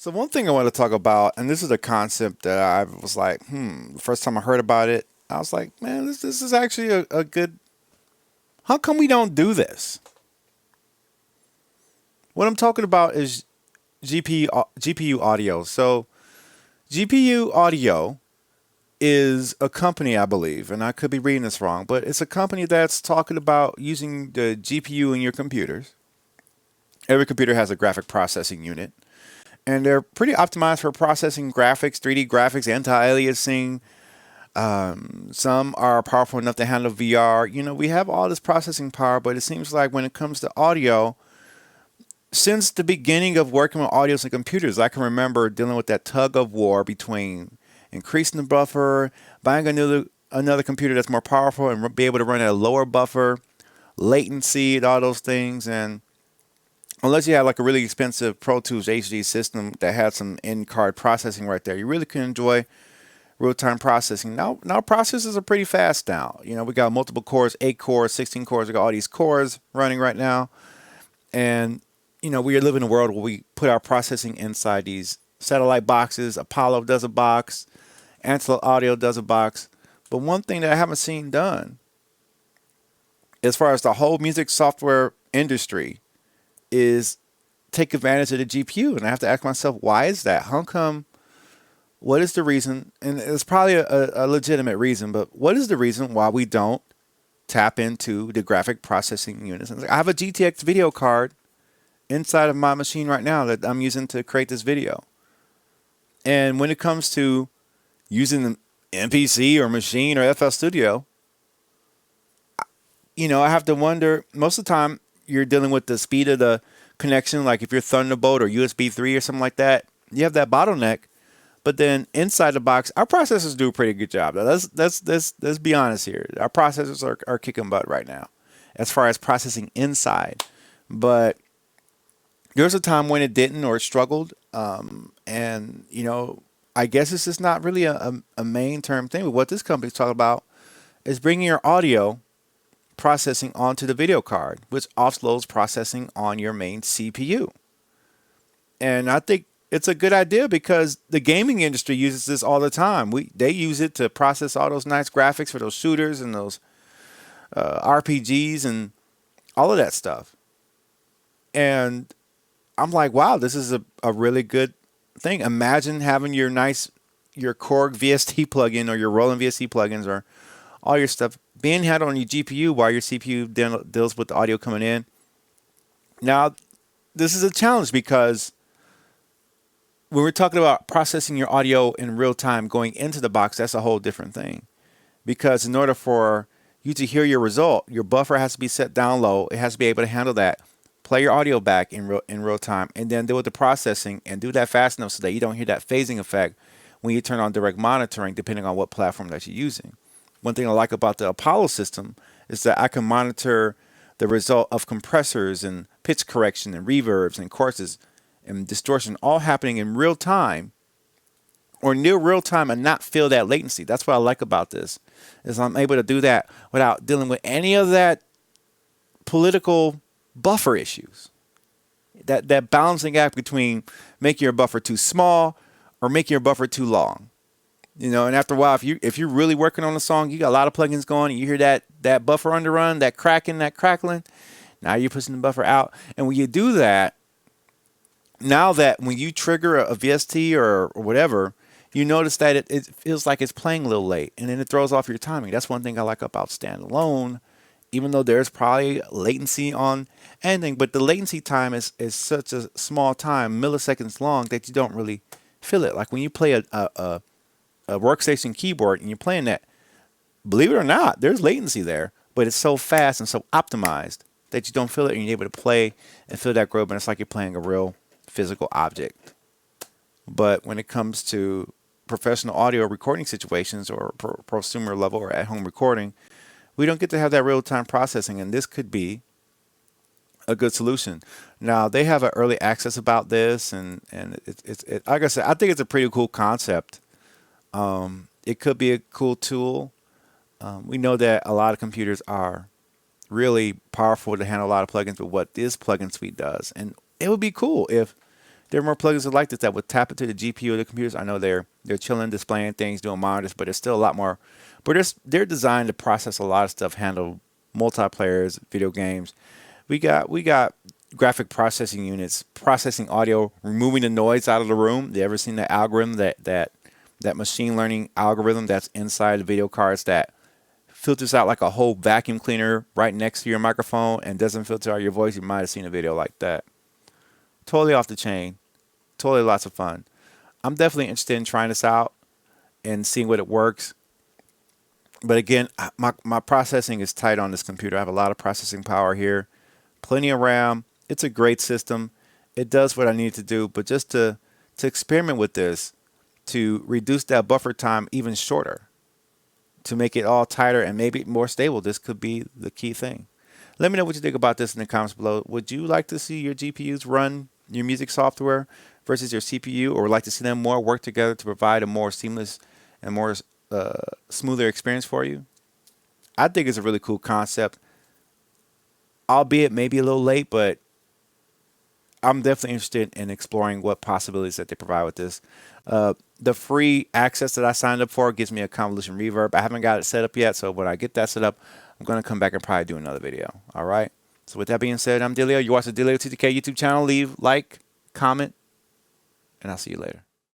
So one thing I want to talk about, and this is a concept that I was like, the first time I heard about it, I was like, man, this is actually a good. How come we don't do this? What I'm talking about is GPU audio. So GPU audio is a company, I believe, and I could be reading this wrong, but it's a company that's talking about using the GPU in your computers. Every computer has a graphic processing unit, and they're pretty optimized for processing graphics, 3D graphics, anti-aliasing. Some are powerful enough to handle VR. We have all this processing power, but it seems like when it comes to audio, since the beginning of working with audios and computers, I can remember dealing with that tug of war between increasing the buffer, buying another computer that's more powerful and be able to run at a lower buffer, latency, and all those things. And unless you have like a really expensive Pro Tools HD system that had some in-card processing right there, you really can enjoy real-time processing. Now processors are pretty fast now. We got multiple cores, 8 cores, 16 cores. We got all these cores running right now. And we live in a world where we put our processing inside these satellite boxes. Apollo does a box. Antelope Audio does a box. But one thing that I haven't seen done, as far as the whole music software industry, is take advantage of the GPU. And I have to ask myself, why is that? How come? What is the reason? And it's probably a legitimate reason, but what is the reason why we don't tap into the graphic processing units? I have a GTX video card inside of my machine right now that I'm using to create this video. And when it comes to using the MPC or Machine or FL Studio, I have to wonder, most of the time you're dealing with the speed of the connection. Like if you're Thunderbolt or USB 3 or something like that, you have that bottleneck. But then inside the box, our processors do a pretty good job. Now, let's be honest here. Our processors are kicking butt right now as far as processing inside. But there's a time when it didn't or it struggled. And, I guess it's just not really a main term thing. But what this company's talking about is bringing your audio processing onto the video card, which offloads processing on your main CPU. And I think it's a good idea because the gaming industry uses this all the time. They use it to process all those nice graphics for those shooters and those RPGs and all of that stuff. And I'm like, wow, this is a really good thing. Imagine having your Korg VST plugin or your Roland VST plugins or all your stuff being handled on your GPU while your CPU deals with the audio coming in. Now, this is a challenge because when we're talking about processing your audio in real time going into the box, that's a whole different thing. Because in order for you to hear your result, your buffer has to be set down low. It has to be able to handle that. Play your audio back in real time, and then deal with the processing and do that fast enough so that you don't hear that phasing effect when you turn on direct monitoring, depending on what platform that you're using. One thing I like about the Apollo system is that I can monitor the result of compressors and pitch correction and reverbs and courses and distortion all happening in real time or near real time and not feel that latency. That's what I like about this, is I'm able to do that without dealing with any of that political buffer issues. That balancing act between making your buffer too small or making your buffer too long. And after a while, if you're really working on a song, you got a lot of plugins going, and you hear that buffer underrun, that cracking, that crackling. Now you're pushing the buffer out, and when you do that, now that when you trigger a VST or whatever, you notice that it feels like it's playing a little late, and then it throws off your timing. That's one thing I like about standalone, even though there's probably latency on anything, but the latency time is such a small time, milliseconds long, that you don't really feel it. Like when you play a workstation keyboard and you're playing that, believe it or not, there's latency there, but it's so fast and so optimized that you don't feel it, and you're able to play and feel that growth, and it's like you're playing a real physical object. But when it comes to professional audio recording situations or prosumer level or at home recording, we don't get to have that real time processing, and this could be a good solution. Now they have an early access about this, and it's like I said, I think it's a pretty cool concept. It could be a cool tool. We know that a lot of computers are really powerful to handle a lot of plugins, but what this plugin suite does, and it would be cool if there are more plugins like this that would tap into the GPU of the computers. I know they're chilling, displaying things, doing monitors, but there's still a lot more. But they're designed to process a lot of stuff, handle multiplayers, video games. We got graphic processing units, processing audio, removing the noise out of the room. You ever seen the algorithm that machine learning algorithm that's inside the video cards that filters out like a whole vacuum cleaner right next to your microphone and doesn't filter out your voice? You might have seen a video like that. Totally off the chain. Totally lots of fun. I'm definitely interested in trying this out and seeing what it works. But again, my processing is tight on this computer. I have a lot of processing power here, plenty of RAM. It's a great system. It does what I need to do, but just to experiment with this, to reduce that buffer time even shorter, to make it all tighter and maybe more stable, this could be the key thing. Let me know what you think about this in the comments below. Would you like to see your GPUs run your music software versus your CPU, or would like to see them more work together to provide a more seamless and more smoother experience for you? I think it's a really cool concept, albeit maybe a little late, but I'm definitely interested in exploring what possibilities that they provide with this. The free access that I signed up for gives me a convolution reverb. I haven't got it set up yet, so when I get that set up, I'm going to come back and probably do another video. All right? So with that being said, I'm Delio. You watch the Delio TTK YouTube channel. Leave, like, comment, and I'll see you later.